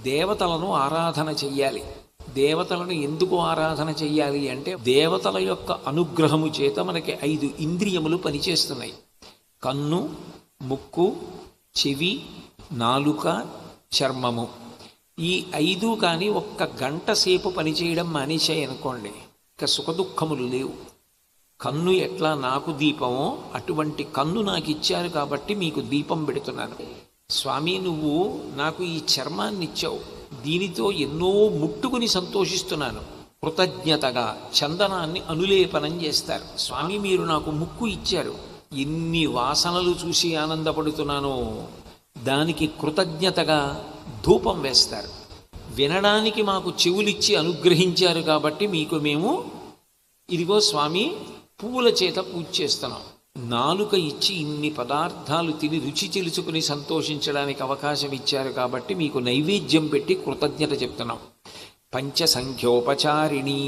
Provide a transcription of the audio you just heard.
దేవతలను ఆరాధన చెయ్యాలి. దేవతలను ఎందుకు ఆరాధన చెయ్యాలి అంటే, దేవతల యొక్క అనుగ్రహము చేత మనకి 5 ఇంద్రియములు పనిచేస్తున్నాయి. కన్ను, ముక్కు, చెవి, నాలుక, చర్మము. ఈ 5 కానీ ఒక్క గంట సేపు పనిచేయడం మానేశాయి అనుకోండి, ఇక సుఖదుఖములు లేవు. కన్ను ఎట్లా నాకు దీపమో అటువంటి కన్ను నాకు ఇచ్చారు కాబట్టి మీకు దీపం పెడుతున్నాను. స్వామి, నువ్వు నాకు ఈ చర్మాన్ని ఇచ్చావు, దీనితో ఎన్నో ముట్టుకుని సంతోషిస్తున్నాను. కృతజ్ఞతగా చందనాన్ని అనులేపనం చేస్తారు. స్వామి, మీరు నాకు ముక్కు ఇచ్చారు, ఎన్ని వాసనలు చూసి ఆనందపడుతున్నానో దానికి కృతజ్ఞతగా ధూపం వేస్తారు. వినడానికి మాకు చెవులిచ్చి అనుగ్రహించారు కాబట్టి మీకు మేము ఇదిగో స్వామి పువ్వుల చేత పూజ చేస్తున్నాం. నాలుక ఇచ్చి ఇన్ని పదార్థాలు తిని రుచి తెలుసుకుని సంతోషించడానికి అవకాశం ఇచ్చారు కాబట్టి మీకు నైవేద్యం పెట్టి కృతజ్ఞత చెప్తున్నాం. పంచసంఖ్యోపచారిణి